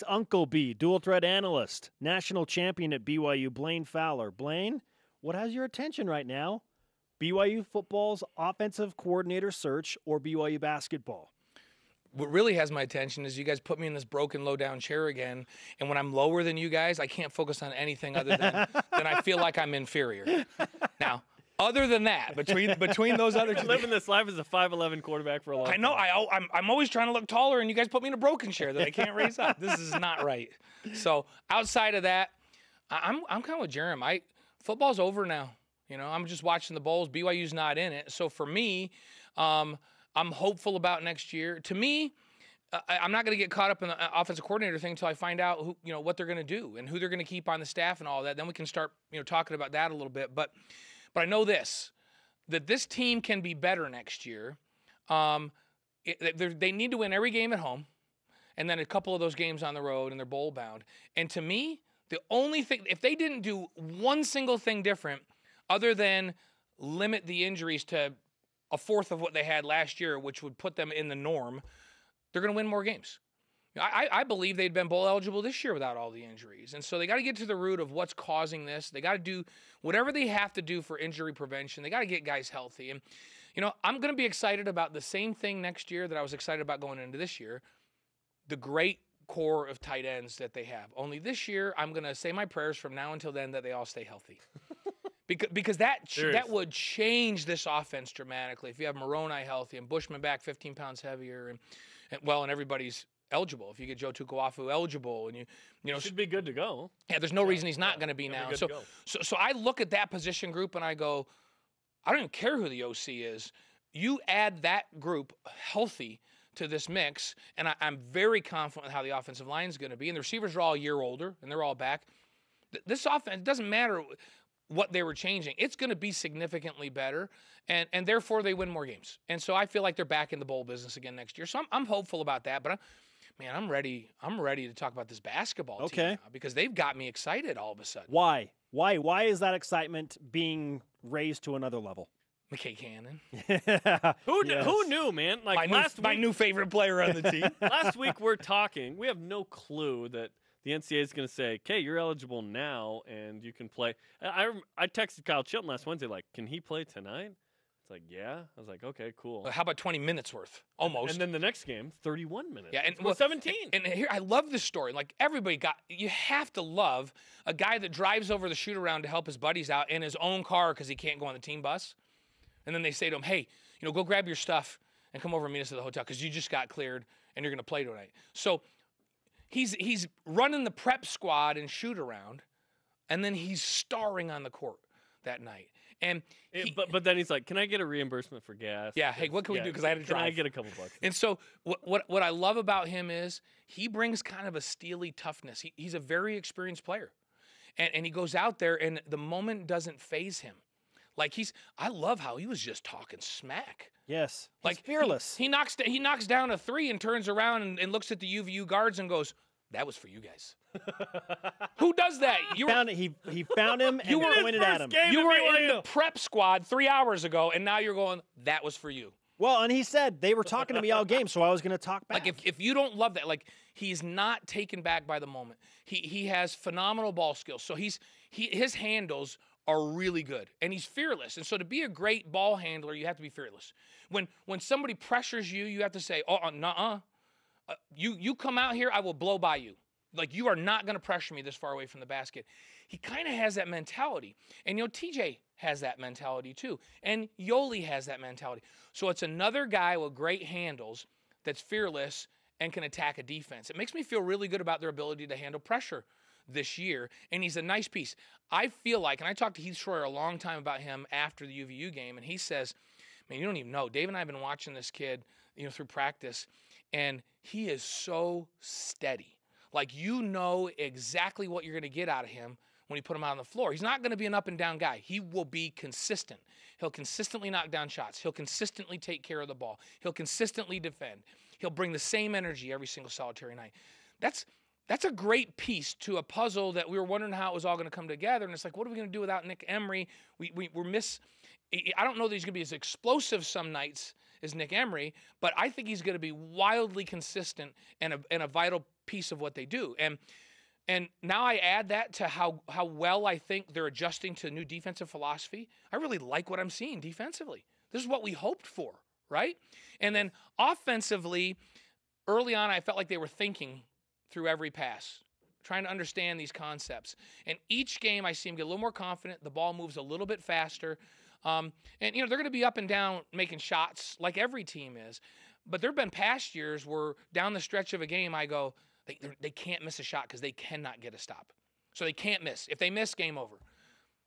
Uncle B, dual threat analyst, national champion at BYU, Blaine Fowler. Blaine, what has your attention right now? BYU football's offensive coordinator search or BYU basketball? What really has my attention is you guys put me in this broken, low-down chair again, and when I'm lower than you guys, I can't focus on anything other than I feel like I'm inferior. Now, other than that, between those other two, living this life as a 5'11" quarterback for a long time. I know. I'm always trying to look taller, and you guys put me in a broken chair that I can't raise up. This is not right. So outside of that, I'm kind of with Jerem. Football's over now. You know, I'm just watching the bowls. BYU's not in it. So for me, I'm hopeful about next year. To me, I'm not going to get caught up in the offensive coordinator thing until I find out what they're going to do and who they're going to keep on the staff and all that. Then we can start talking about that a little bit. But I know that this team can be better next year. They need to win every game at home, and then a couple of those games on the road, and they're bowl bound. And to me, the only thing, if they didn't do one single thing different, other than limit the injuries to a fourth of what they had last year, which would put them in the norm, they're going to win more games. I believe they'd been bowl eligible this year without all the injuries. And so they got to get to the root of what's causing this. They got to do whatever they have to do for injury prevention. They got to get guys healthy. And, I'm going to be excited about the same thing next year that I was excited about going into this year, the great core of tight ends that they have. Only this year, I'm going to say my prayers from now until then that they all stay healthy. Because that would change this offense dramatically. If you have Moroni healthy and Bushman back 15 pounds heavier, and everybody's eligible. If you get Joe Tukuafu eligible, and you should be good to go. Yeah, there's no reason he's not going to be now. So I look at that position group and I go, I don't even care who the OC is. You add that group healthy to this mix, and I'm very confident with how the offensive line is going to be. And the receivers are all a year older, and they're all back. This offense, it doesn't matter what they were changing. It's going to be significantly better, and therefore they win more games. And so I feel like they're back in the bowl business again next year. So I'm hopeful about that. But I'm ready. I'm ready to talk about this basketball team now because they've got me excited all of a sudden. Why? Why is that excitement being raised to another level? McKay Cannon. Who knew, man? Like my new favorite player on the team. Last week we're talking. We have no clue that the NCAA is going to say, "Okay, you're eligible now, and you can play." I texted Kyle Chilton last Wednesday, like, "Can he play tonight?" It's like, "Yeah." I was like, "Okay, cool." How about 20 minutes worth? Almost. And then the next game, 31 minutes. Yeah, and 17. And here, I love this story. Like you have to love a guy that drives over the shoot around to help his buddies out in his own car because he can't go on the team bus. And then they say to him, "Hey, go grab your stuff and come over and meet us at the hotel because you just got cleared and you're going to play tonight." So he's running the prep squad and shoot around, and then he's starring on the court that night. And but then he's like, "Can I get a reimbursement for gas?" Yeah. Hey, what can we do? Because I had to drive. Can I get a couple bucks? And so what I love about him is he brings kind of a steely toughness. He's a very experienced player, and he goes out there, and the moment doesn't faze him. Like I love how he was just talking smack. Yes, like fearless. He knocks down a three and turns around and looks at the UVU guards and goes, "That was for you guys." Who does that? He found him and pointed at him. You were in the prep squad 3 hours ago, and now you're going, "That was for you." Well, and he said they were talking to me all game, so I was going to talk back. Like if you don't love that, like he's not taken back by the moment. He has phenomenal ball skills. So his handles are really good, and he's fearless. And so to be a great ball handler, you have to be fearless. When somebody pressures you, you have to say, "Oh, nuh-uh. You come out here, I will blow by you. Like, you are not going to pressure me this far away from the basket." He kind of has that mentality. And, TJ has that mentality too. And Yoli has that mentality. So it's another guy with great handles that's fearless and can attack a defense. It makes me feel really good about their ability to handle pressure this year. And he's a nice piece. I feel like, and I talked to Heath Schroyer a long time about him after the UVU game, and he says, "Man, you don't even know. Dave and I have been watching this kid, through practice, and he is so steady. Like, exactly what you're going to get out of him when you put him out on the floor. He's not going to be an up-and-down guy. He will be consistent. He'll consistently knock down shots. He'll consistently take care of the ball. He'll consistently defend. He'll bring the same energy every single solitary night." That's a great piece to a puzzle that we were wondering how it was all going to come together. And it's like, what are we going to do without Nick Emery? I don't know that he's going to be as explosive some nights as Nick Emery, but I think he's going to be wildly consistent and a vital piece of what they do. And now I add that to how well I think they're adjusting to new defensive philosophy. I really like what I'm seeing defensively. This is what we hoped for, right? And then offensively, early on, I felt like they were thinking through every pass, trying to understand these concepts. And each game, I see them get a little more confident. The ball moves a little bit faster. And, they're going to be up and down making shots like every team is. But there have been past years where down the stretch of a game, I go, they can't miss a shot because they cannot get a stop. So they can't miss. If they miss, game over.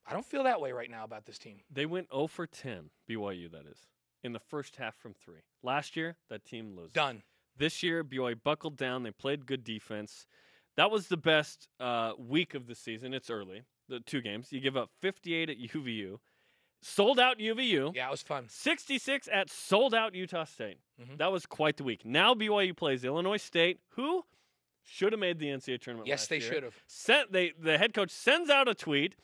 I don't feel that way right now about this team. They went 0 for 10, BYU that is, in the first half from 3. Last year, that team loses. Done. This year, BYU buckled down. They played good defense. That was the best week of the season. It's early, the 2 games. You give up 58 at UVU. Sold out UVU. Yeah, it was fun. 66 at sold out Utah State. That was quite the week. Now BYU plays Illinois State, who should have made the NCAA tournament Yes, last they year. should have. The head coach sends out a tweet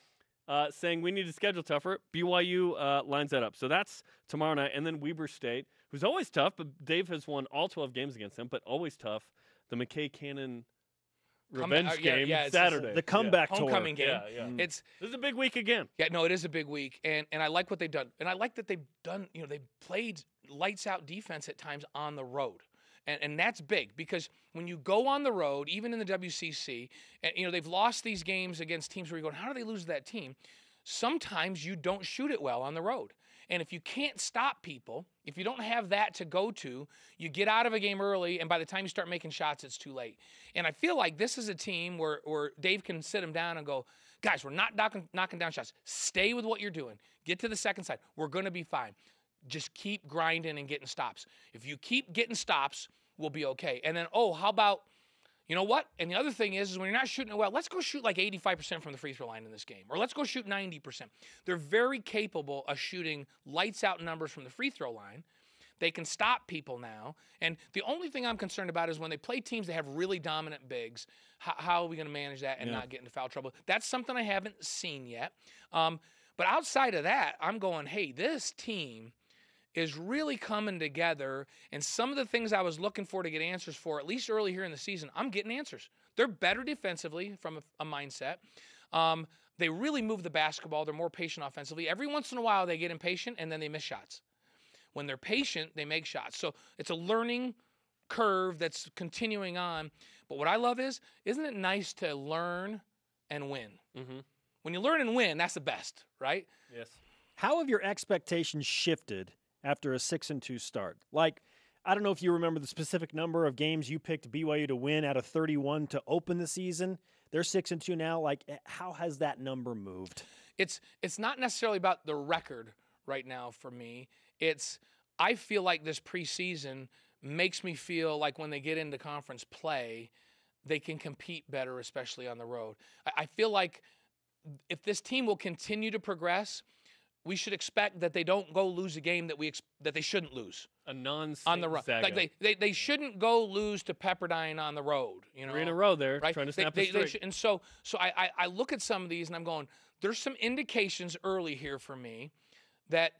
saying we need to schedule tougher. BYU lines that up. So that's tomorrow night. And then Weber State, who's always tough, but Dave has won all 12 games against them, but always tough. The McKay Cannon revenge game Saturday. The comeback tour. Homecoming game. Yeah. This is a big week again. Yeah, no, it is a big week, and I like what they've done, and I like that they've done. They played lights out defense at times on the road, and that's big because when you go on the road, even in the WCC, and they've lost these games against teams where you're going, how do they lose to that team? Sometimes you don't shoot it well on the road. And if you can't stop people, if you don't have that to go to, you get out of a game early, and by the time you start making shots, it's too late. And I feel like this is a team where Dave can sit them down and go, guys, we're not knocking down shots. Stay with what you're doing. Get to the second side. We're going to be fine. Just keep grinding and getting stops. If you keep getting stops, we'll be okay. And then, how about, you know what? And the other thing is when you're not shooting it well, let's go shoot like 85% from the free throw line in this game. Or let's go shoot 90%. They're very capable of shooting lights out numbers from the free throw line. They can stop people now. And the only thing I'm concerned about is when they play teams that have really dominant bigs, how are we going to manage that and not get into foul trouble? That's something I haven't seen yet. But outside of that, I'm going, hey, this team is really coming together, and some of the things I was looking for to get answers for, at least early here in the season, I'm getting answers. They're better defensively from a mindset. They really move the basketball. They're more patient offensively. Every once in a while, they get impatient, and then they miss shots. When they're patient, they make shots. So it's a learning curve that's continuing on. But what I love isn't it nice to learn and win? Mm-hmm. When you learn and win, that's the best, right? Yes. How have your expectations shifted after a 6-2 start? Like, I don't know if you remember the specific number of games you picked BYU to win out of 31 to open the season. They're 6-2 now. Like, how has that number moved? It's not necessarily about the record right now for me. I feel like this preseason makes me feel like when they get into conference play, they can compete better, especially on the road. I feel like if this team will continue to progress, we should expect that they don't go lose a game that they shouldn't lose. A on the road. Like they shouldn't go lose to Pepperdine on the road. 3 in a row there, right? trying to snap the streak. And so I look at some of these and I'm going, there's some indications early here for me that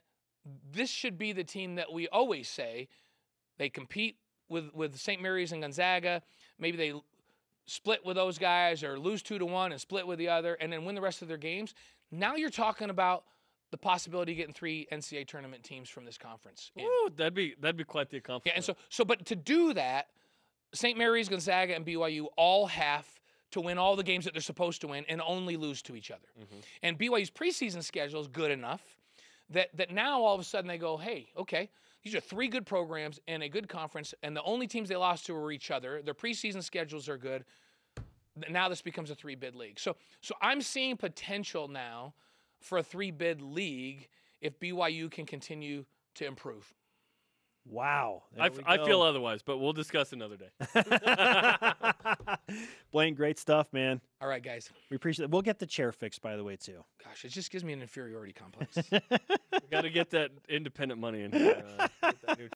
this should be the team that we always say they compete with St. Mary's and Gonzaga. Maybe they split with those guys or lose 2-1 and split with the other and then win the rest of their games. Now you're talking about the possibility of getting 3 NCAA tournament teams from this conference. Ooh, that'd be quite the accomplishment. Yeah, and but to do that, St. Mary's, Gonzaga, and BYU all have to win all the games that they're supposed to win and only lose to each other. Mm-hmm. And BYU's preseason schedule is good enough that now all of a sudden they go, hey, okay, these are 3 good programs and a good conference, and the only teams they lost to were each other. Their preseason schedules are good. Now this becomes a 3-bid league. So I'm seeing potential now for a 3-bid league if BYU can continue to improve. Wow. I feel otherwise, but we'll discuss another day. Blaine, great stuff, man. All right, guys. We appreciate it. We'll get the chair fixed, by the way, too. Gosh, it just gives me an inferiority complex. We got to get that independent money in here. Get that new